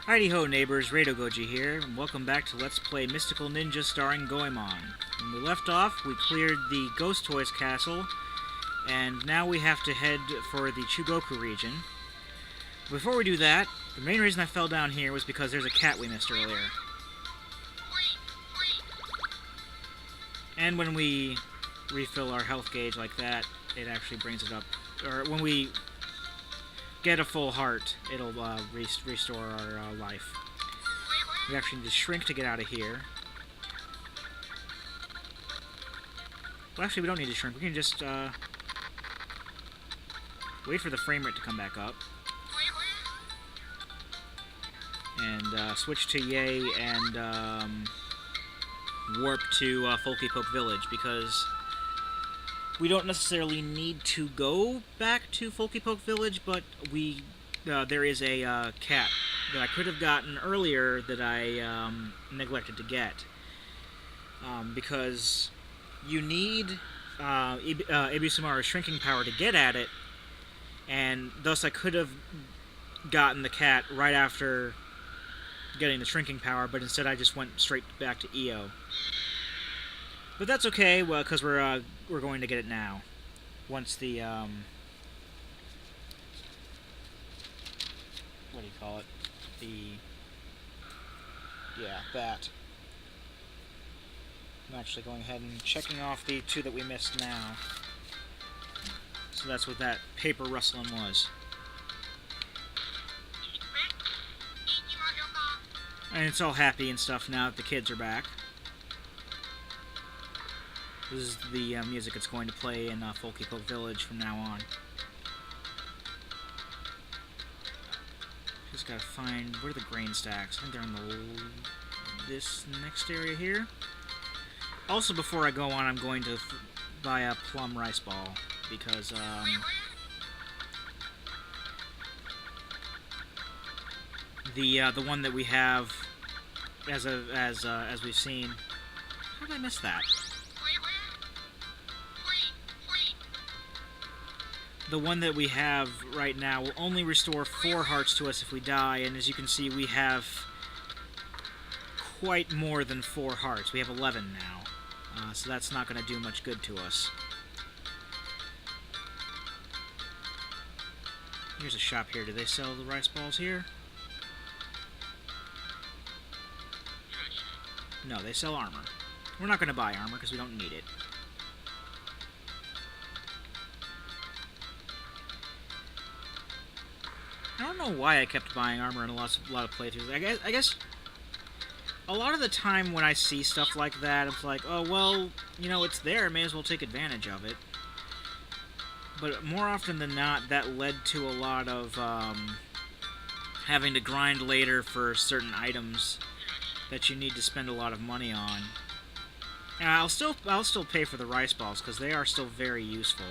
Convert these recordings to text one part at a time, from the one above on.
Heidi ho neighbors, Rado Goji here, and welcome back to Let's Play Mystical Ninja starring Goemon. When we left off, we cleared the Ghost Toys castle, and now we have to head for the Chugoku region. Before we do that, the main reason I fell down here was because there's a cat we missed earlier. And when we refill our health gauge like that, it actually brings it up. Or when we get a full heart, it'll restore our life. We actually need to shrink to get out of here. Well, actually, we don't need to shrink. We can just wait for the frame rate to come back up. And switch to Yay and warp to Folky Poke Village, because we don't necessarily need to go back to Folky Poke Village, but there is a cat that I could have gotten earlier that I neglected to get. Because you need Ibisumaru's shrinking power to get at it, and thus I could have gotten the cat right after getting the shrinking power, but instead I just went straight back to EO. But that's okay, well, because we're going to get it now. Once the what do you call it? That. I'm actually going ahead and checking off the two that we missed now. So that's what that paper rustling was. And it's all happy and stuff now that the kids are back. This is the music it's going to play in Folky Poke Village from now on. Just gotta find, where are the grain stacks? I think they're in this next area here. Also, before I go on, I'm going to buy a plum rice ball, because the one that we have as we've seen. How did I miss that? The one that we have right now will only restore 4 hearts to us if we die, and as you can see, we have quite more than 4 hearts. We have 11 now, so that's not going to do much good to us. Here's a shop here. Do they sell the rice balls here? No, they sell armor. We're not going to buy armor because we don't need it. I don't know why I kept buying armor in a lot of playthroughs. I guess a lot of the time when I see stuff like that, it's like, oh, well, you know, it's there, may as well take advantage of it. But more often than not, that led to a lot of having to grind later for certain items that you need to spend a lot of money on. And I'll still pay for the rice balls, because they are still very useful.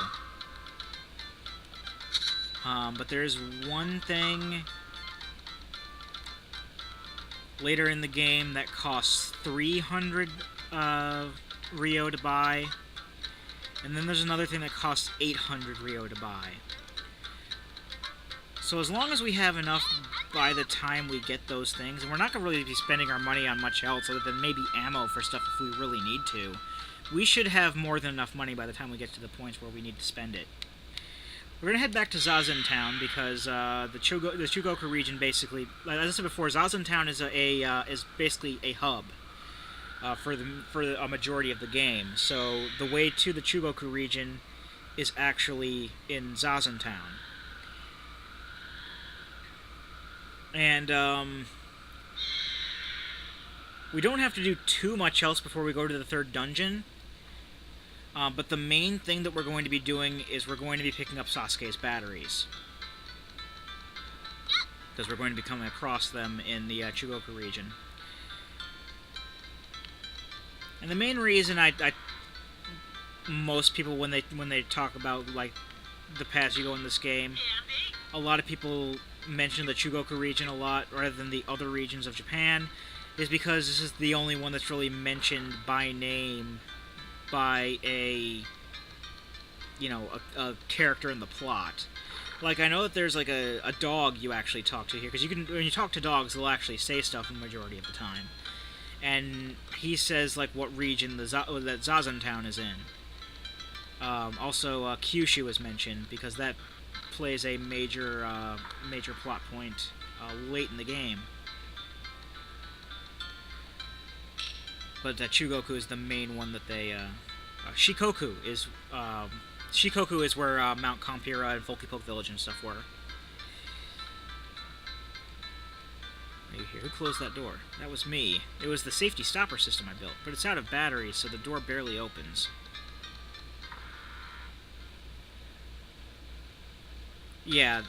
But there's one thing later in the game that costs 300 Rio to buy, and then there's another thing that costs 800 Rio to buy. So as long as we have enough by the time we get those things, and we're not going to really be spending our money on much else other than maybe ammo for stuff if we really need to, we should have more than enough money by the time we get to the points where we need to spend it. We're going to head back to Zazen Town because the Chugoku region basically, as I said before, Zazen Town is is basically a hub for a majority of the game. So the way to the Chugoku region is actually in Zazen Town. And we don't have to do too much else before we go to the 3rd dungeon. But the main thing that we're going to be doing is we're going to be picking up Sasuke's batteries. Because we're going to be coming across them in the Chugoku region. And the main reason most people, when they talk about, like, the paths you go in this game, a lot of people mention the Chugoku region a lot rather than the other regions of Japan, is because this is the only one that's really mentioned by name by a character in the plot. Like, I know that there's, like, a dog you actually talk to here, because when you talk to dogs, they'll actually say stuff the majority of the time. And he says, like, what region that Zazan Town is in. Also, Kyushu was mentioned, because that plays a major plot point late in the game. But Chugoku is the main one that they... Shikoku is where Mount Compira and Folky Poke Village and stuff were. Are you here? Who closed that door? That was me. It was the safety stopper system I built, but it's out of batteries, so the door barely opens. Yeah.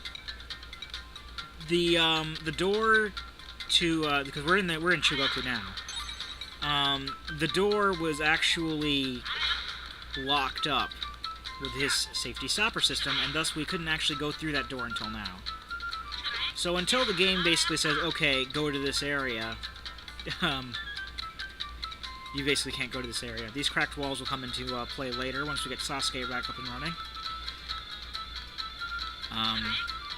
The door to because we're in Chugoku now. The door was actually locked up with his safety stopper system, and thus we couldn't actually go through that door until now. So until the game basically says, okay, go to this area, you basically can't go to this area. These cracked walls will come into play later once we get Sasuke back up and running.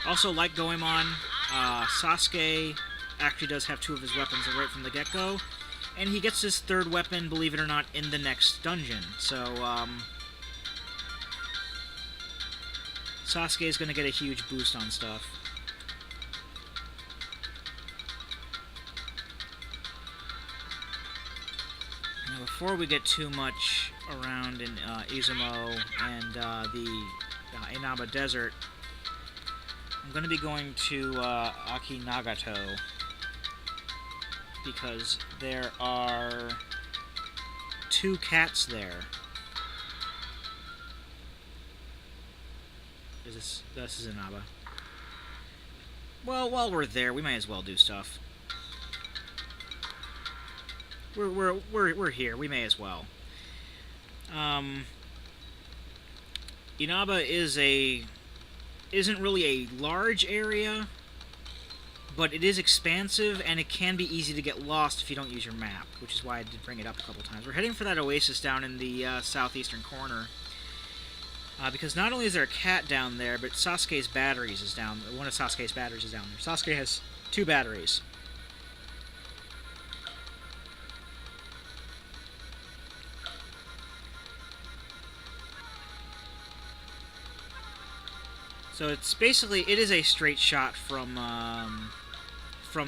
Also, like Goemon, Sasuke actually does have 2 of his weapons right from the get-go, and he gets his 3rd weapon, believe it or not, in the next dungeon. So, Sasuke is going to get a huge boost on stuff. Now, before we get too much around in Izumo and the Inaba Desert, I'm going to be going to Akinagato, because there are 2 cats there. This is Inaba. Well, while we're there, we might as well do stuff. We're here. We may as well. Inaba isn't really a large area, but it is expansive, and it can be easy to get lost if you don't use your map, which is why I did bring it up a couple times. We're heading for that oasis down in the southeastern corner, because not only is there a cat down there, but Sasuke's batteries is down. One of Sasuke's batteries is down there. Sasuke has 2 batteries. So it's basically, it is a straight shot from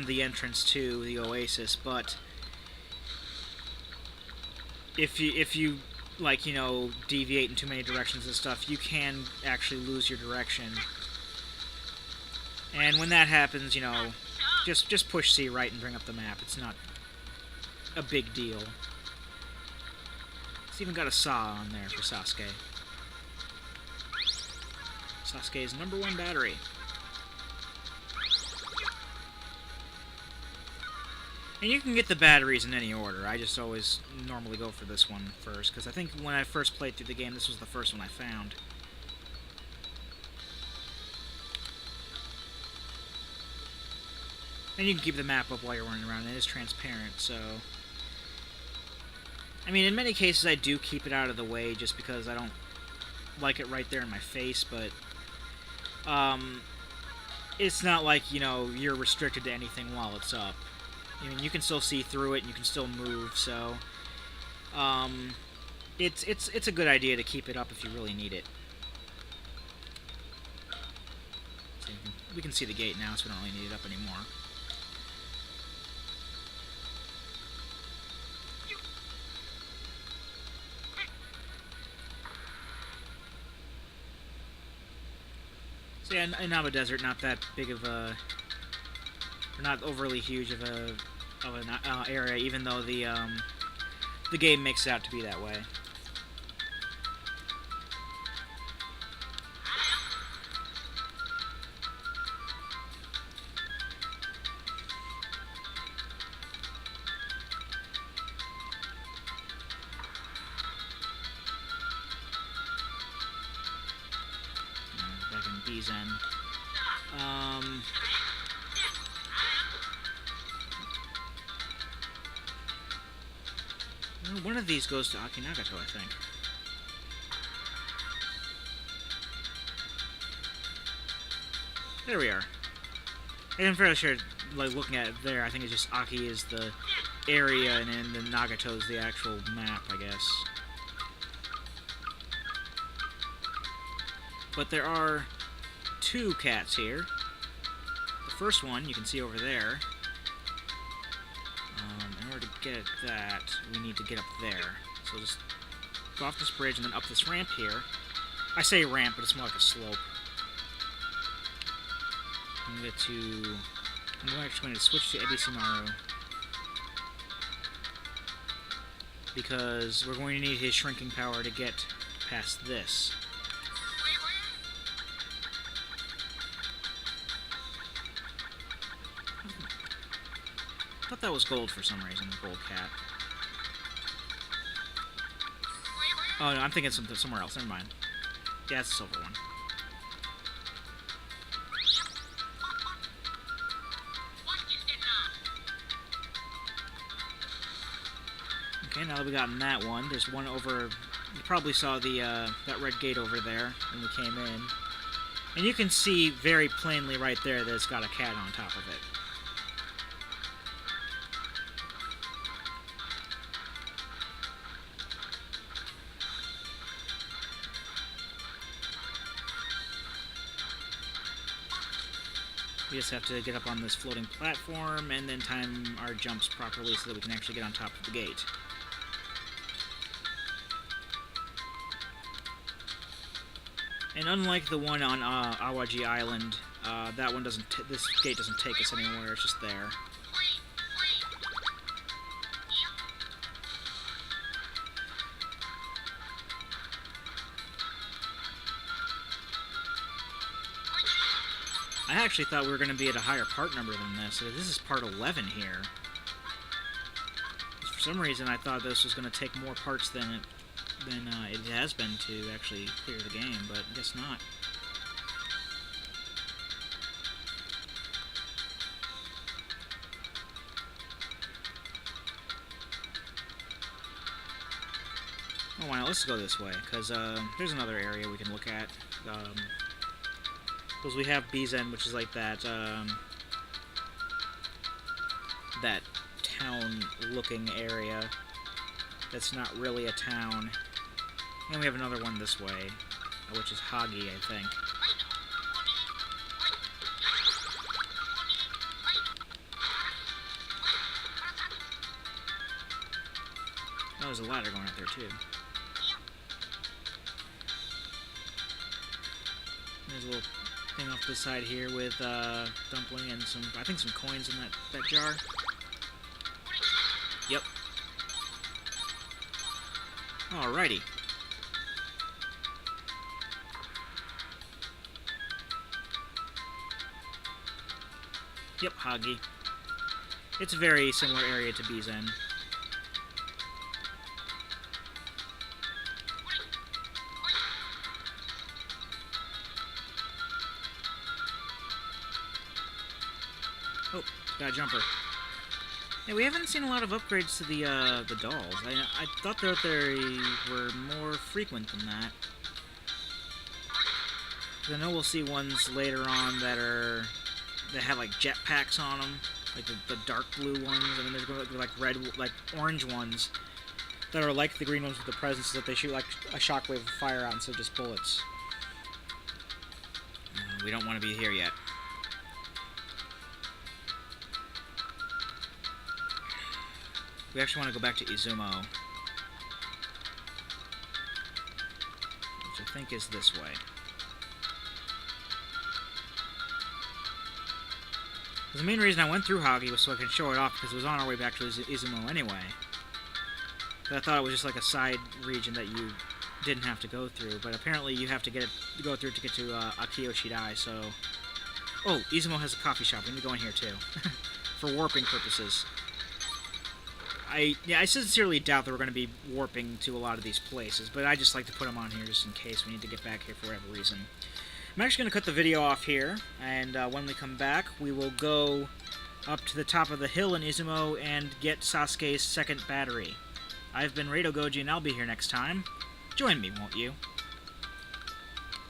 the entrance to the oasis, but if you like, you know, deviate in too many directions and stuff, you can actually lose your direction. And when that happens, you know, just push C right and bring up the map. It's not a big deal. It's even got a saw on there for Sasuke. Sasuke's #1 battery. And you can get the batteries in any order. I just always normally go for this one first, because I think when I first played through the game, this was the first one I found. And you can keep the map up while you're running around. It is transparent, so... I mean, in many cases I do keep it out of the way just because I don't like it right there in my face, but... it's not like, you know, you're restricted to anything while it's up. I mean, you can still see through it, and you can still move, so... it's a good idea to keep it up if you really need it. So we can see the gate now, so we don't really need it up anymore. So yeah, Inaba Desert, not that big of a... not overly huge of an area, even though the game makes it out to be that way. Back in B's End. One of these goes to Akinagato, I think. There we are. I'm fairly sure, like, looking at it there, I think it's just Aki is the area, and then the Nagato's the actual map, I guess. But there are 2 cats here. The first one, you can see over there. In order to get that, we need to get up there. So we'll just go off this bridge and then up this ramp here. I say ramp, but it's more like a slope. I'm actually going to switch to Ebisumaru, because we're going to need his shrinking power to get past this. I thought that was gold for some reason, the gold cat. Oh no, I'm thinking somewhere else, never mind. Yeah, it's a silver one. Okay, now that we've gotten that one, there's one over... You probably saw the that red gate over there when we came in. And you can see very plainly right there that it's got a cat on top of it. We just have to get up on this floating platform and then time our jumps properly so that we can actually get on top of the gate. And unlike the one on Awaji Island, that one doesn't. This gate doesn't take us anywhere. It's just there. I actually thought we were going to be at a higher part number than this. So this is part 11 here. For some reason, I thought this was going to take more parts than it has been to actually clear the game, but I guess not. Oh, why not? Let's go this way, because there's another area we can look at. Because we have Bizen, which is like that that town-looking area that's not really a town. And we have another one this way, which is Hagi, I think. Oh, there's a ladder going up there, too. There's a little thing off this side here with dumpling and some, I think, some coins in that jar. Yep. Alrighty. Yep, Hagi. It's a very similar area to Bizen. Oh, got a jumper. Yeah, we haven't seen a lot of upgrades to the dolls. I thought that they were more frequent than that. I know we'll see ones later on that have like jetpacks on them, like the dark blue ones, and then there's going to be like orange ones that are like the green ones with the presence that they shoot like a shockwave of fire out instead of just bullets. We don't want to be here yet. We actually want to go back to Izumo, which I think is this way. The main reason I went through Hagi was so I could show it off, because it was on our way back to Izumo anyway. But I thought it was just like a side region that you didn't have to go through, but apparently you have to go through to get to Akiyoshidai, so... Oh, Izumo has a coffee shop. We need to go in here too. For warping purposes. I sincerely doubt that we're going to be warping to a lot of these places, but I just like to put them on here just in case we need to get back here for whatever reason. I'm actually going to cut the video off here, and when we come back, we will go up to the top of the hill in Izumo and get Sasuke's second battery. I've been Rado Goji, and I'll be here next time. Join me, won't you?